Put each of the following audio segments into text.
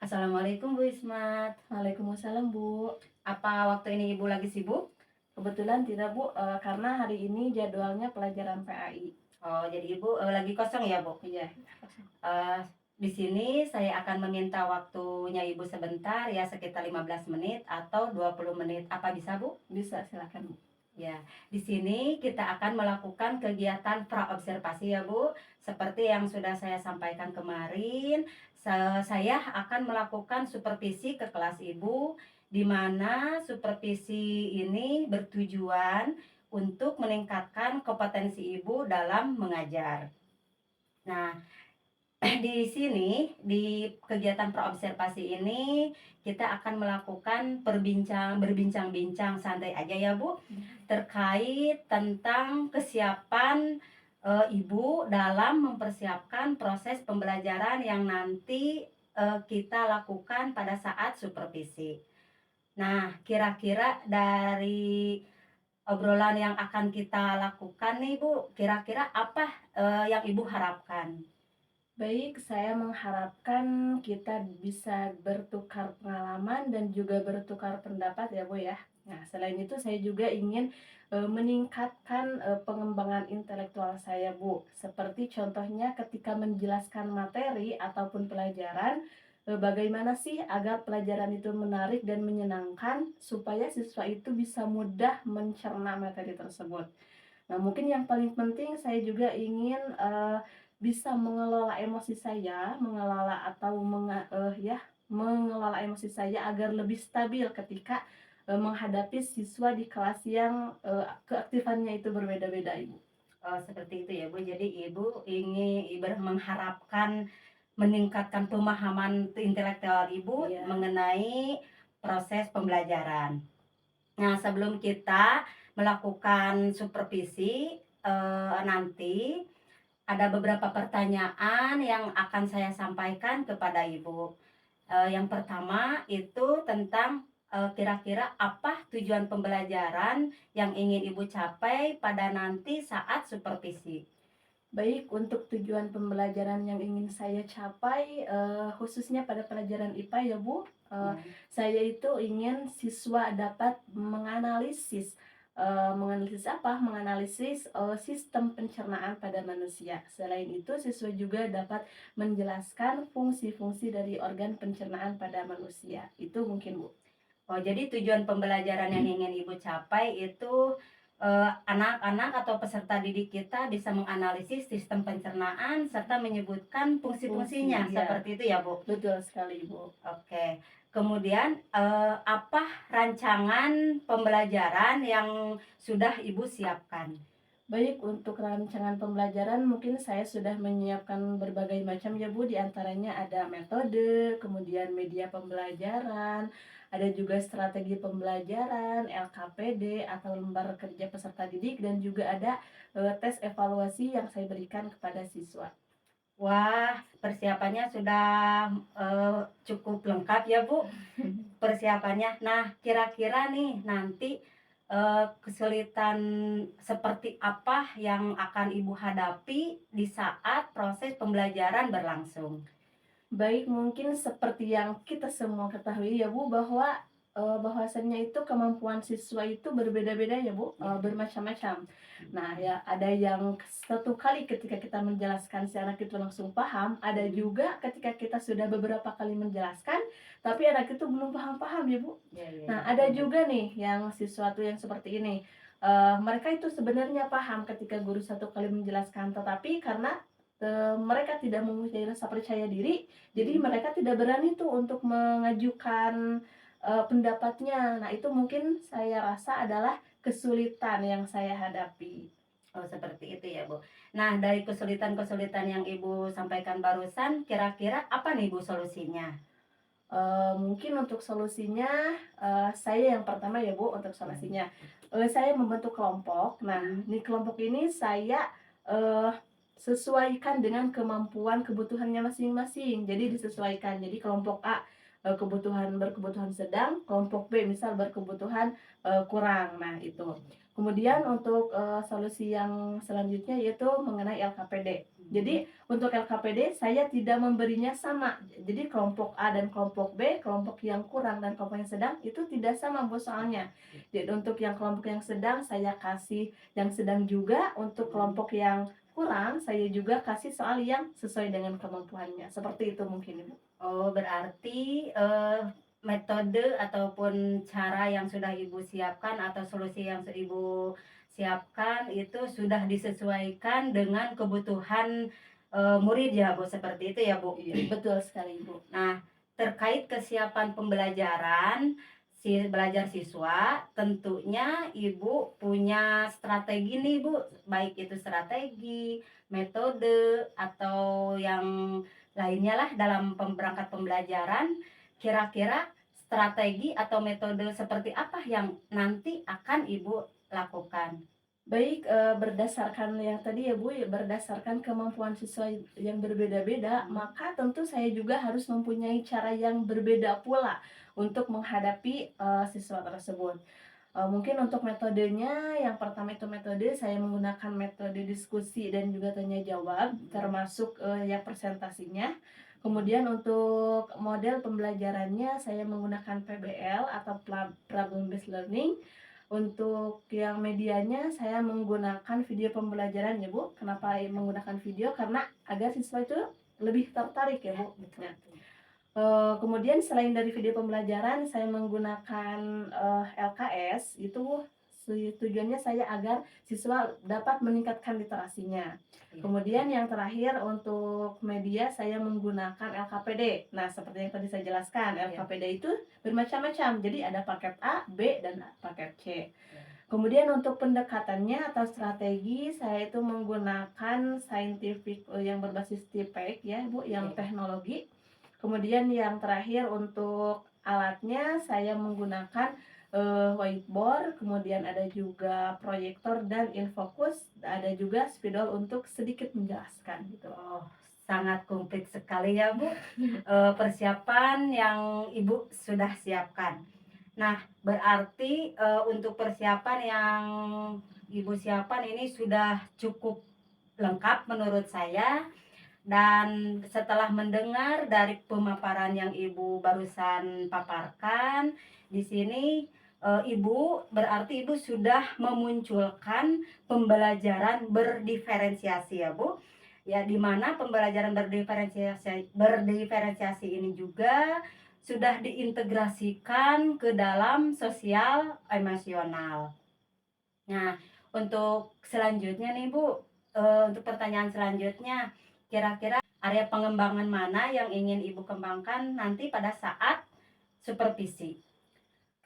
Assalamualaikum Bu Ismat. Waalaikumsalam, Bu. Apa waktu ini Ibu lagi sibuk? Kebetulan tidak, Bu, karena hari ini jadwalnya pelajaran PAI. Oh, jadi Ibu lagi kosong ya, Bu? Iya. Eh, di sini saya akan meminta waktunya Ibu sebentar ya, sekitar 15 menit atau 20 menit. Apa bisa, Bu? Bisa, silakan, Bu. Ya, di sini kita akan melakukan kegiatan praobservasi ya, Bu. Seperti yang sudah saya sampaikan kemarin, saya akan melakukan supervisi ke kelas Ibu, di mana supervisi ini bertujuan untuk meningkatkan kompetensi Ibu dalam mengajar. Nah, di sini, di kegiatan praobservasi ini, kita akan melakukan berbincang-bincang santai aja ya Bu, terkait tentang kesiapan Ibu dalam mempersiapkan proses pembelajaran yang nanti kita lakukan pada saat supervisi. Nah, kira-kira dari obrolan yang akan kita lakukan nih Bu, kira-kira apa yang Ibu harapkan? Baik, saya mengharapkan kita bisa bertukar pengalaman dan juga bertukar pendapat ya, Bu, ya. Nah, selain itu saya juga ingin, meningkatkan, pengembangan intelektual saya, Bu. Seperti contohnya ketika menjelaskan materi ataupun pelajaran, bagaimana sih agar pelajaran itu menarik dan menyenangkan supaya siswa itu bisa mudah mencerna materi tersebut. Nah, mungkin yang paling penting saya juga ingin, bisa mengelola emosi saya, mengelola emosi saya agar lebih stabil ketika, menghadapi siswa di kelas yang, keaktifannya itu berbeda-beda, Ibu. Oh, seperti itu ya, Bu. Jadi Ibu ingin mengharapkan meningkatkan pemahaman intelektual Ibu Iya. mengenai proses pembelajaran. Nah, sebelum kita melakukan supervisi, nanti ada beberapa pertanyaan yang akan saya sampaikan kepada Ibu. Yang pertama itu tentang, kira-kira apa tujuan pembelajaran yang ingin Ibu capai pada nanti saat supervisi? Baik, untuk tujuan pembelajaran yang ingin saya capai, khususnya pada pelajaran IPA ya, Bu, Ya. saya itu ingin siswa dapat menganalisis, menganalisis apa? Menganalisis, sistem pencernaan pada manusia. Selain itu, siswa juga dapat menjelaskan fungsi-fungsi dari organ pencernaan pada manusia. Itu mungkin, Bu. Oh, jadi tujuan pembelajaran yang ingin Ibu capai itu, anak-anak atau peserta didik kita bisa menganalisis sistem pencernaan serta menyebutkan Fungsi, fungsi-fungsinya, iya, seperti itu ya, Bu? betul sekali, Bu. Oke. Kemudian, apa rancangan pembelajaran yang sudah Ibu siapkan? Baik, untuk rancangan pembelajaran mungkin saya sudah menyiapkan berbagai macam ya, Bu, di antaranya ada metode, kemudian media pembelajaran, ada juga strategi pembelajaran, LKPD atau lembar kerja peserta didik, dan juga ada tes evaluasi yang saya berikan kepada siswa. Wah, persiapannya sudah, cukup lengkap ya, Bu, persiapannya. Nah, kira-kira nih nanti, kesulitan seperti apa yang akan Ibu hadapi di saat proses pembelajaran berlangsung? Baik, mungkin seperti yang kita semua ketahui ya, Bu, bahwa, bahwasannya itu kemampuan siswa itu berbeda-beda ya, Bu, Ya. bermacam-macam. Nah, ya ada yang satu kali ketika kita menjelaskan si anak itu langsung paham, ada juga ketika kita sudah beberapa kali menjelaskan, tapi anak itu belum paham-paham ya, Bu. Ya, ya, Nah, ya. ada juga nih yang siswa tuh yang seperti ini, mereka itu sebenarnya paham ketika guru satu kali menjelaskan, tetapi karena, mereka tidak mempunyai rasa percaya diri, jadi mereka tidak berani tuh untuk mengajukan, pendapatnya. Nah, itu mungkin saya rasa adalah kesulitan yang saya hadapi. Oh, seperti itu ya, Bu. Nah, dari kesulitan-kesulitan yang Ibu sampaikan barusan, kira-kira apa nih, Bu, solusinya? Mungkin untuk solusinya, saya yang pertama ya, Bu, untuk solusinya, saya membentuk kelompok. Nah, di kelompok ini saya, eee, sesuaikan dengan kemampuan kebutuhannya masing-masing. Jadi disesuaikan. Jadi kelompok A, berkebutuhan sedang, kelompok B misal berkebutuhan, kurang. Nah, itu. Kemudian untuk, solusi yang selanjutnya yaitu mengenai LKPD. Jadi untuk LKPD saya tidak memberinya sama. Jadi kelompok A dan kelompok B, kelompok yang kurang dan kelompok yang sedang itu tidak sama Bu soalnya. Jadi untuk yang kelompok yang sedang saya kasih yang sedang juga, untuk kelompok yang kurang saya juga kasih soal yang sesuai dengan kemampuannya. Seperti itu mungkin Ibu. Oh, berarti, metode ataupun cara yang sudah Ibu siapkan atau solusi yang Ibu siapkan itu sudah disesuaikan dengan kebutuhan, murid ya, Bu, seperti itu ya, Bu? Iya, betul sekali Ibu. Nah, terkait kesiapan pembelajaran, belajar siswa, tentunya Ibu punya strategi nih, Bu, baik itu strategi, metode, atau yang lainnya lah dalam berangkat pembelajaran. Kira-kira strategi atau metode seperti apa yang nanti akan Ibu lakukan? Baik, berdasarkan yang tadi ya Bu, ya berdasarkan kemampuan siswa yang berbeda-beda, maka tentu saya juga harus mempunyai cara yang berbeda pula untuk menghadapi, siswa tersebut. Mungkin untuk metodenya, yang pertama itu metode saya menggunakan metode diskusi dan juga tanya jawab, termasuk, yang presentasinya. Kemudian untuk model pembelajarannya saya menggunakan PBL atau Problem Based Learning. Untuk yang medianya saya menggunakan video pembelajaran ya Bu. Kenapa menggunakan video? Karena agar siswa itu lebih tertarik ya Bu. Nah, kemudian selain dari video pembelajaran saya menggunakan, LKS itu tujuannya saya agar siswa dapat meningkatkan literasinya. Iya. Kemudian yang terakhir untuk media saya menggunakan LKPD. Nah, seperti yang tadi saya jelaskan, Iya. LKPD itu bermacam-macam. Jadi ada paket A, B, dan paket C. Iya. Kemudian untuk pendekatannya atau strategi saya itu menggunakan scientific, yang berbasis TPEG ya Bu, yang Iya. teknologi. Kemudian yang terakhir untuk alatnya saya menggunakan, whiteboard, kemudian ada juga proyektor dan infocus, ada juga spidol untuk sedikit menjelaskan gitu. Oh, sangat komplit sekali ya, Bu, persiapan yang Ibu sudah siapkan. Nah, berarti, untuk persiapan yang Ibu siapkan ini sudah cukup lengkap menurut saya, dan setelah mendengar dari pemaparan yang Ibu barusan paparkan, di sini, Ibu sudah memunculkan pembelajaran berdiferensiasi ya, Bu. Ya, di mana pembelajaran berdiferensiasi ini juga sudah diintegrasikan ke dalam sosial emosional. Nah, untuk selanjutnya nih, Bu, untuk pertanyaan selanjutnya, kira-kira area pengembangan mana yang ingin Ibu kembangkan nanti pada saat supervisi?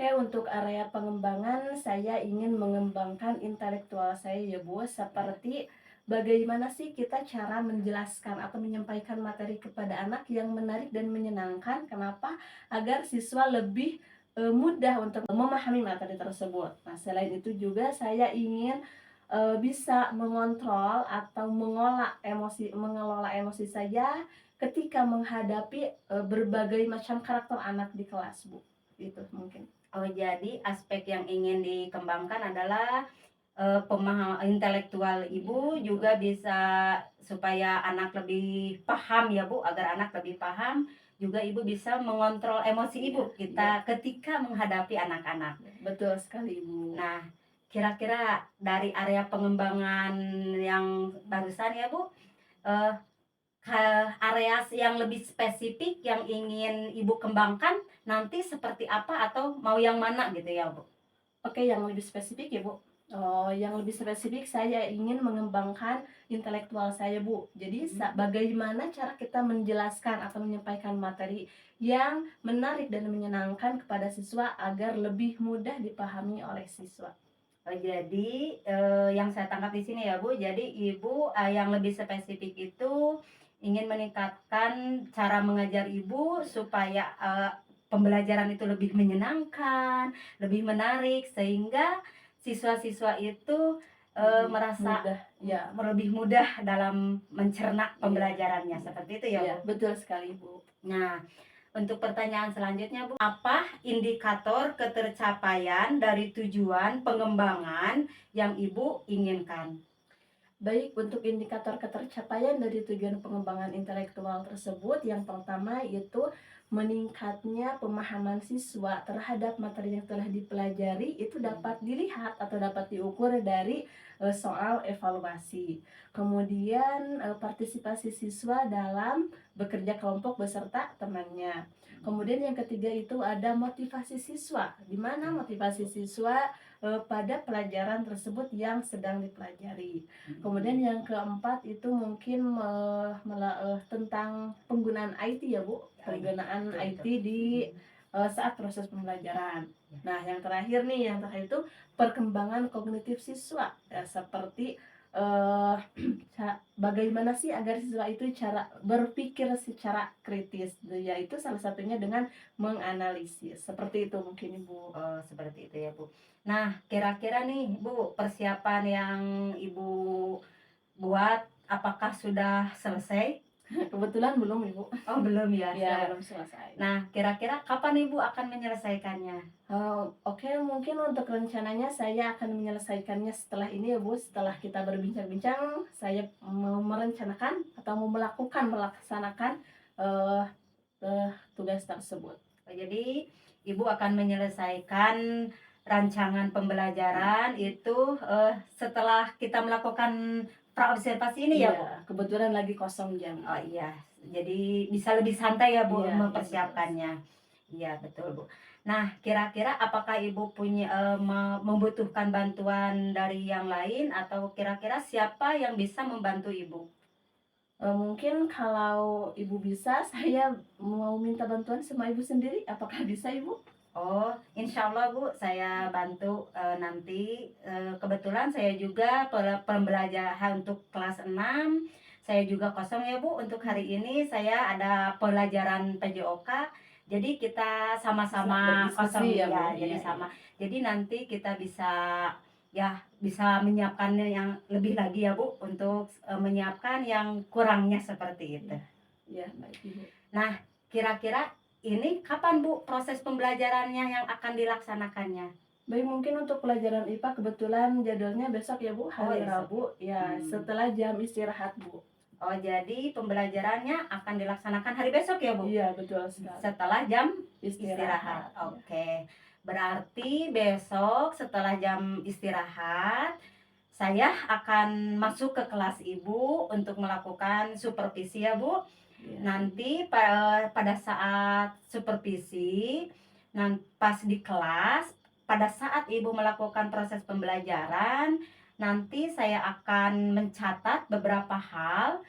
Oke, untuk area pengembangan saya ingin mengembangkan intelektual saya ya Bu, seperti bagaimana sih kita cara menjelaskan atau menyampaikan materi kepada anak yang menarik dan menyenangkan. Kenapa? Agar siswa lebih, mudah untuk memahami materi tersebut. Nah, selain itu juga saya ingin, bisa mengontrol atau mengelola emosi saya ketika menghadapi, berbagai macam karakter anak di kelas Bu, itu mungkin. Oh, jadi aspek yang ingin dikembangkan adalah, intelektual Ibu juga bisa supaya anak lebih paham ya, Bu, agar anak lebih paham, juga Ibu bisa mengontrol emosi Ibu ketika menghadapi anak-anak. Betul sekali Ibu. Nah, kira-kira dari area pengembangan yang barusan ya, Bu, eee, area yang lebih spesifik yang ingin Ibu kembangkan nanti seperti apa atau mau yang mana gitu ya, Bu? Oke, yang lebih spesifik ya Bu. Oh, yang lebih spesifik saya ingin mengembangkan intelektual saya Bu. Jadi bagaimana cara kita menjelaskan atau menyampaikan materi yang menarik dan menyenangkan kepada siswa agar lebih mudah dipahami oleh siswa. Oh, jadi, yang saya tangkap di sini ya, Bu, jadi Ibu, yang lebih spesifik itu ingin meningkatkan cara mengajar Ibu supaya, pembelajaran itu lebih menyenangkan, lebih menarik, sehingga siswa-siswa itu, Lebih merasa mudah, ya. lebih mudah dalam mencerna pembelajarannya, seperti itu ya, Iya, Bu? betul sekali Bu. Nah, untuk pertanyaan selanjutnya, Bu, apa indikator ketercapaian dari tujuan pengembangan yang Ibu inginkan? Baik, untuk indikator ketercapaian dari tujuan pengembangan intelektual tersebut, yang pertama yaitu meningkatnya pemahaman siswa terhadap materi yang telah dipelajari itu dapat dilihat atau dapat diukur dari soal evaluasi. Kemudian partisipasi siswa dalam bekerja kelompok beserta temannya. Kemudian yang ketiga itu ada motivasi siswa, di mana motivasi siswa pada pelajaran tersebut yang sedang dipelajari. Kemudian yang keempat itu mungkin tentang penggunaan IT ya Bu, penggunaan Betul, IT betul. di saat proses pembelajaran. Nah, yang terakhir nih, yang terakhir itu perkembangan kognitif siswa, ya, seperti eh, bagaimana sih agar siswa itu cara berpikir secara kritis, yaitu salah satunya dengan menganalisis. Seperti itu mungkin Ibu. Oh, seperti itu ya, Bu. Nah, kira-kira nih, Bu, persiapan yang Ibu buat apakah sudah selesai? Kebetulan belum Ibu. Oh, belum ya. Ya, belum selesai. Nah, kira-kira kapan Ibu akan menyelesaikannya? Oke, mungkin untuk rencananya saya akan menyelesaikannya setelah ini ya Bu, setelah kita berbincang-bincang, saya mau merencanakan atau mau melaksanakan eh, tugas tersebut. Oh, jadi Ibu akan menyelesaikan rancangan pembelajaran itu setelah kita melakukan praobservasi ini ya, Bu? Iya, kebetulan lagi kosong jam. Oh iya, jadi bisa lebih santai ya, Bu, Iya, mempersiapkannya. Iya, betul, Bu. Nah, kira-kira apakah Ibu punya membutuhkan bantuan dari yang lain atau kira-kira siapa yang bisa membantu Ibu? Mungkin kalau Ibu bisa, saya mau minta bantuan sama Ibu sendiri. Apakah bisa Ibu? Oh, insya Allah Bu, saya bantu nanti. Kebetulan saya juga pembelajaran untuk kelas 6. Saya juga kosong ya Bu, untuk hari ini saya ada pelajaran PJOK. Jadi kita sama-sama kosong Berdiskusi ya Bu. ya, jadi Iya, iya. sama. Jadi nanti kita bisa menyiapkannya yang lebih lagi ya Bu, untuk menyiapkan yang kurangnya seperti itu. Iya, baik Ibu. Nah, kira-kira ini kapan Bu proses pembelajarannya yang akan dilaksanakannya? Baik, mungkin untuk pelajaran IPA kebetulan jadwalnya besok ya Bu, Oh, hari esok. Rabu, ya setelah jam istirahat Bu. Oh, jadi pembelajarannya akan dilaksanakan hari besok ya Bu? Iya, betul sekali. Setelah jam Istirahat. istirahat. Oke. Berarti besok setelah jam istirahat, saya akan masuk ke kelas Ibu untuk melakukan supervisi ya Bu. Iya. Nanti pada saat supervisi, pas di kelas, pada saat Ibu melakukan proses pembelajaran, nanti saya akan mencatat beberapa hal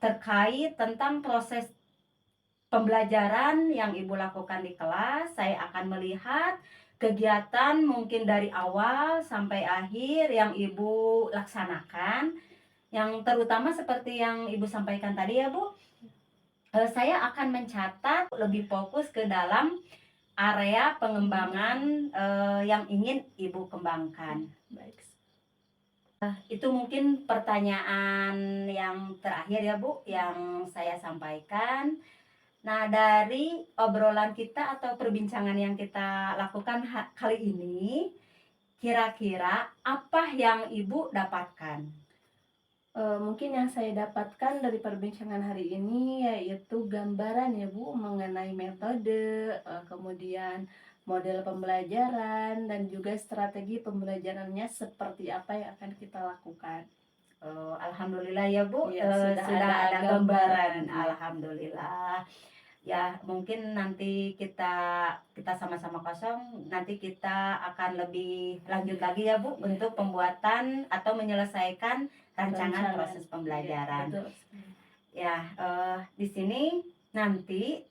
terkait tentang proses pembelajaran yang Ibu lakukan di kelas. Saya akan melihat kegiatan mungkin dari awal sampai akhir yang Ibu laksanakan, yang terutama seperti yang Ibu sampaikan tadi ya Bu. Saya akan mencatat lebih fokus ke dalam area pengembangan yang ingin Ibu kembangkan. Baik. Itu mungkin pertanyaan yang terakhir ya Bu, yang saya sampaikan. Nah, dari obrolan kita atau perbincangan yang kita lakukan kali ini, kira-kira apa yang Ibu dapatkan? Mungkin yang saya dapatkan dari perbincangan hari ini yaitu gambaran ya Bu mengenai metode, kemudian model pembelajaran dan juga strategi pembelajarannya seperti apa yang akan kita lakukan. Alhamdulillah ya Bu, Iya, sudah ada gambaran. gambaran. Alhamdulillah. Ya, mungkin nanti kita sama-sama kosong, nanti kita akan lebih lanjut lagi ya Bu, Iya. untuk pembuatan atau menyelesaikan rancangan proses Iya, pembelajaran. betul. Ya, di sini nanti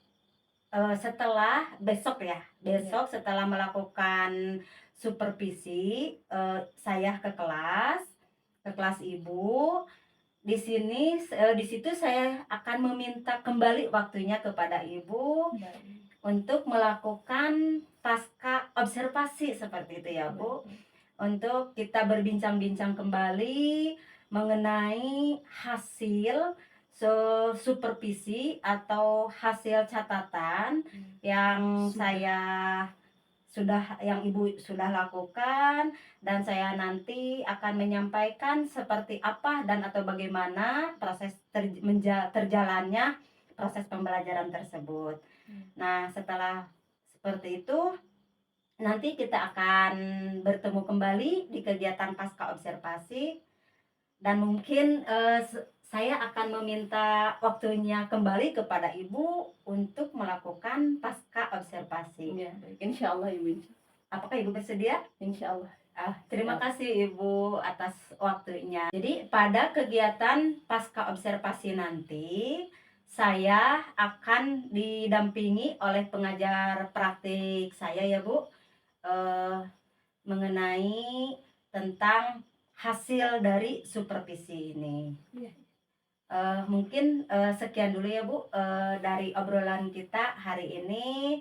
setelah besok ya, besok setelah melakukan supervisi, saya ke kelas Ibu. Di situ saya akan meminta kembali waktunya kepada Ibu Baik. untuk melakukan pasca observasi seperti itu ya Bu. Untuk kita berbincang-bincang kembali mengenai hasil supervisi atau hasil catatan yang saya yang Ibu sudah lakukan, dan saya nanti akan menyampaikan seperti apa dan atau bagaimana proses terjalannya proses pembelajaran tersebut. Nah, setelah seperti itu, nanti kita akan bertemu kembali di kegiatan pasca observasi, dan mungkin saya akan meminta waktunya kembali kepada Ibu untuk melakukan pasca observasi. Ya, baik. Insya Allah Ibu. Apakah Ibu bersedia? Insya Allah. Terima kasih Ibu atas waktunya. Jadi pada kegiatan pasca observasi nanti, saya akan didampingi oleh pengajar praktik saya ya Bu, mengenai tentang hasil dari supervisi ini. Iya. Mungkin sekian dulu ya Bu dari obrolan kita hari ini.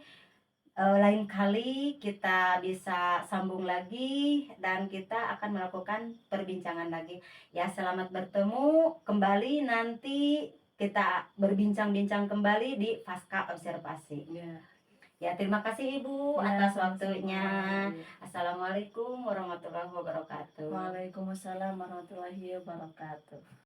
Lain kali kita bisa sambung lagi dan kita akan melakukan perbincangan lagi. Ya, selamat bertemu kembali, nanti kita berbincang-bincang kembali di pasca observasi. Ya. Ya, terima kasih Ibu Ya, atas sama-sama. waktunya. Iya. Assalamualaikum warahmatullahi wabarakatuh. Waalaikumsalam warahmatullahi wabarakatuh.